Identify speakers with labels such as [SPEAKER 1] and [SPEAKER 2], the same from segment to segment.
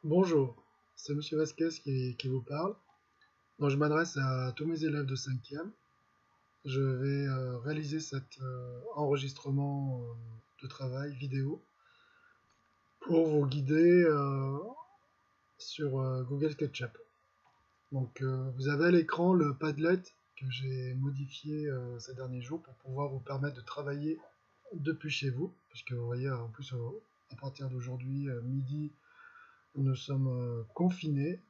[SPEAKER 1] Bonjour, c'est Monsieur Vasquez qui vous parle. Donc, je m'adresse à tous mes élèves de 5e. Je vais réaliser cet enregistrement de travail vidéo pour vous guider sur Google SketchUp. Donc, vous avez à l'écran le Padlet que j'ai modifié ces derniers jours pour pouvoir vous permettre de travailler depuis chez vous. Puisque vous voyez, en plus, à partir d'aujourd'hui, midi, nous sommes confinés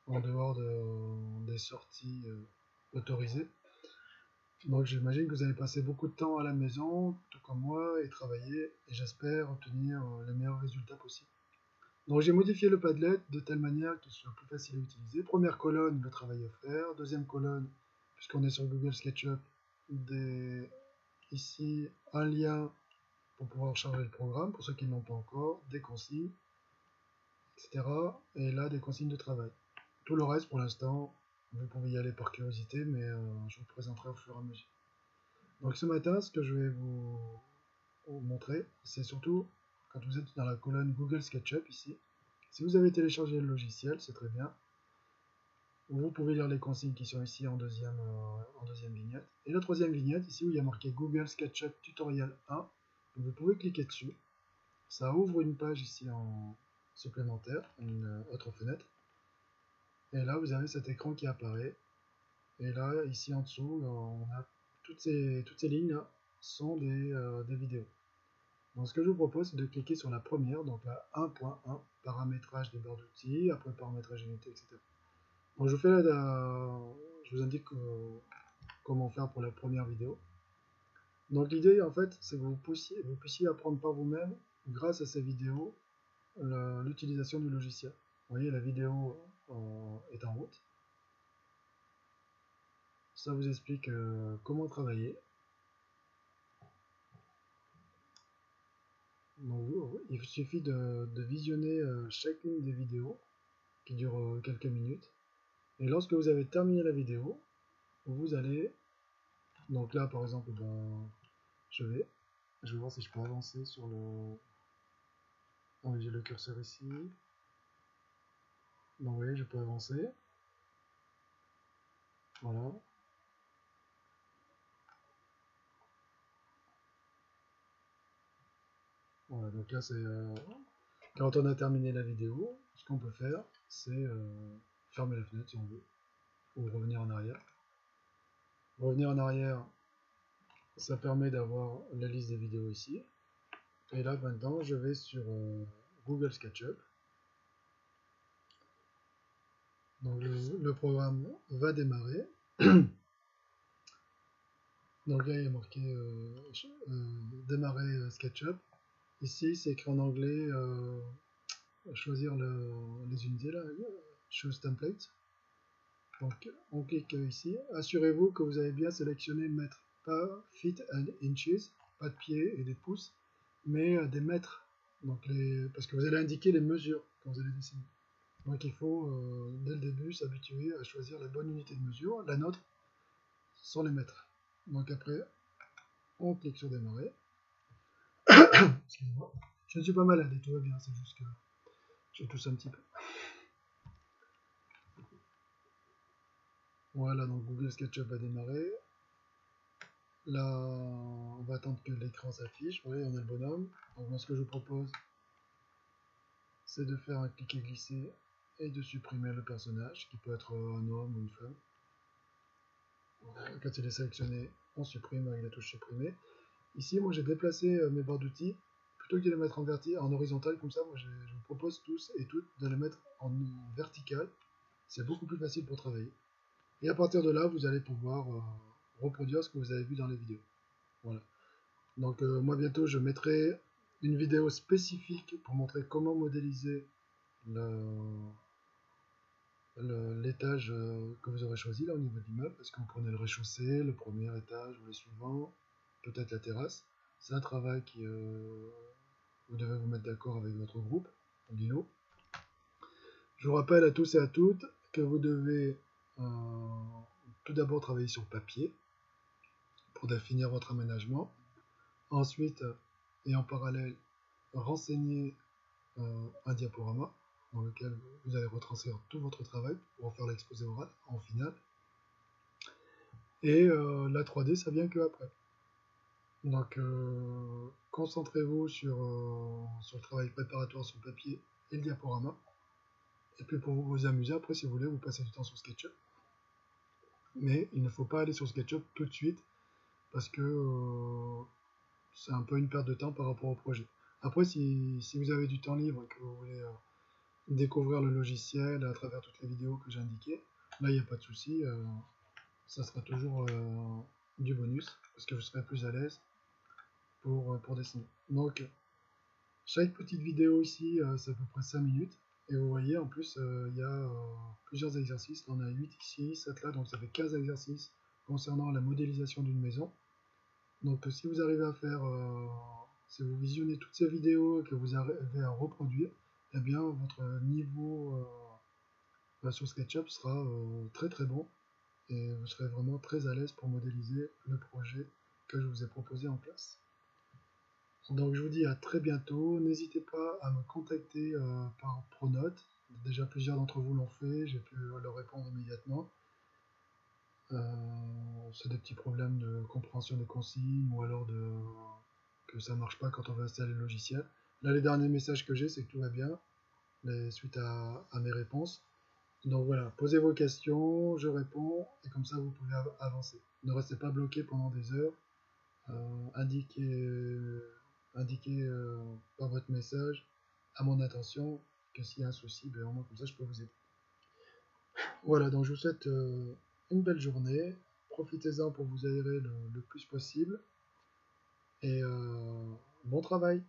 [SPEAKER 1] en dehors des sorties autorisées. Donc j'imagine que vous allez passer beaucoup de temps à la maison, tout comme moi, et travailler, et j'espère obtenir les meilleurs résultats possibles. Donc j'ai modifié le Padlet de telle manière qu'il soit plus facile à utiliser. Première colonne, le travail à faire. Deuxième colonne, puisqu'on est sur Google SketchUp, ici un lien pour pouvoir charger le programme, pour ceux qui ne l'ont pas encore, des consignes, etc. Et là, des consignes de travail. Tout le reste, pour l'instant, vous pouvez y aller par curiosité, mais je vous présenterai au fur et à mesure. Donc ce matin, ce que je vais vous montrer, c'est surtout quand vous êtes dans la colonne Google SketchUp ici. Si vous avez téléchargé le logiciel, c'est très bien. Vous pouvez lire les consignes qui sont ici en deuxième vignette. Et la troisième vignette, ici où il y a marqué Google SketchUp Tutorial 1, vous pouvez cliquer dessus. Ça ouvre une page ici en supplémentaire, une autre fenêtre. Et là, vous avez cet écran qui apparaît. Et là, ici en dessous, on a toutes ces lignes là sont des vidéos. Donc ce que je vous propose, c'est de cliquer sur la première, donc la 1.1, paramétrage des barres d'outils, après paramétrage unité, etc. Donc je vous indique comment faire pour la première vidéo. Donc l'idée, en fait, c'est que vous puissiez apprendre par vous-même, grâce à ces vidéos, l'utilisation du logiciel. Vous voyez, la vidéo est en route. Ça vous explique comment travailler. Donc, il suffit de visionner chacune des vidéos qui durent quelques minutes. Et lorsque vous avez terminé la vidéo, vous allez... Donc là, par exemple, ben, je vais voir si je peux avancer sur le... Ah oui, j'ai le curseur ici. Donc vous voyez, je peux avancer. Voilà. Voilà, donc là, c'est... quand on a terminé la vidéo, ce qu'on peut faire, c'est fermer la fenêtre si on veut. Ou revenir en arrière. Revenir en arrière, ça permet d'avoir la liste des vidéos ici. Et là maintenant je vais sur Google SketchUp. Donc le programme va démarrer. Donc là il est marqué démarrer SketchUp. Ici c'est écrit en anglais choisir les unités là, choose template. Donc on clique ici. Assurez-vous que vous avez bien sélectionné mètres, pas feet and inches, pas de pieds et des pouces, mais des mètres. Donc parce que vous allez indiquer les mesures quand vous allez dessiner. Donc il faut, dès le début, s'habituer à choisir la bonne unité de mesure. La nôtre sont les mètres. Donc après, on clique sur démarrer. Excusez-moi. Je ne suis pas malade et tout va bien, c'est juste que je tousse un petit peu. Voilà, donc Google SketchUp va démarrer. Là, on va attendre que l'écran s'affiche. Vous voyez, on a le bonhomme. Donc moi, ce que je vous propose, c'est de faire un cliquer glisser et de supprimer le personnage, qui peut être un homme ou une femme. Quand il est sélectionné, on supprime avec la touche supprimer. Ici, moi j'ai déplacé mes barres d'outils. Plutôt que de les mettre en horizontal comme ça, moi je vous propose tous et toutes de les mettre en vertical. C'est beaucoup plus facile pour travailler. Et à partir de là, vous allez pouvoir reproduire ce que vous avez vu dans les vidéos. Voilà. Donc moi bientôt je mettrai une vidéo spécifique pour montrer comment modéliser l'étage que vous aurez choisi là au niveau de l'immeuble. Est-ce que vous prenez le rez-de-chaussée, le premier étage ou les suivants, peut-être la terrasse. C'est un travail qui vous devez vous mettre d'accord avec votre groupe, Dino. Je vous rappelle à tous et à toutes que vous devez tout d'abord travailler sur papier pour définir votre aménagement. Ensuite, et en parallèle, renseigner un diaporama. dans lequel vous allez retranscrire tout votre travail pour faire l'exposé oral en finale. Et la 3D, ça vient que après. Donc, concentrez-vous sur le travail préparatoire sur le papier et le diaporama. Et puis pour vous amuser, après, si vous voulez, vous passez du temps sur SketchUp. Mais il ne faut pas aller sur SketchUp tout de suite, parce que c'est un peu une perte de temps par rapport au projet. Après, si vous avez du temps libre et que vous voulez découvrir le logiciel à travers toutes les vidéos que j'ai indiquées, là, il n'y a pas de souci. Ça sera toujours du bonus, parce que je serai plus à l'aise pour dessiner. Donc, chaque petite vidéo ici, c'est à peu près 5 minutes. Et vous voyez, en plus, il y a plusieurs exercices. Là, on a 8 ici, 7 là, donc ça fait 15 exercices concernant la modélisation d'une maison. Donc, si vous arrivez à faire, si vous visionnez toutes ces vidéos et que vous arrivez à reproduire, eh bien, votre niveau sur SketchUp sera très très bon. Et vous serez vraiment très à l'aise pour modéliser le projet que je vous ai proposé en classe. Donc je vous dis à très bientôt, n'hésitez pas à me contacter par Pronote, déjà plusieurs d'entre vous l'ont fait, j'ai pu leur répondre immédiatement. C'est des petits problèmes de compréhension des consignes ou alors que ça marche pas quand on veut installer le logiciel. Là les derniers messages que j'ai c'est que tout va bien, suite à mes réponses. Donc voilà, posez vos questions, je réponds, et comme ça vous pouvez avancer. Ne restez pas bloqué pendant des heures. Indiquez par votre message à mon attention que s'il y a un souci, ben, au moins comme ça je peux vous aider. Voilà, donc je vous souhaite une belle journée. Profitez-en pour vous aérer le plus possible. Et bon travail!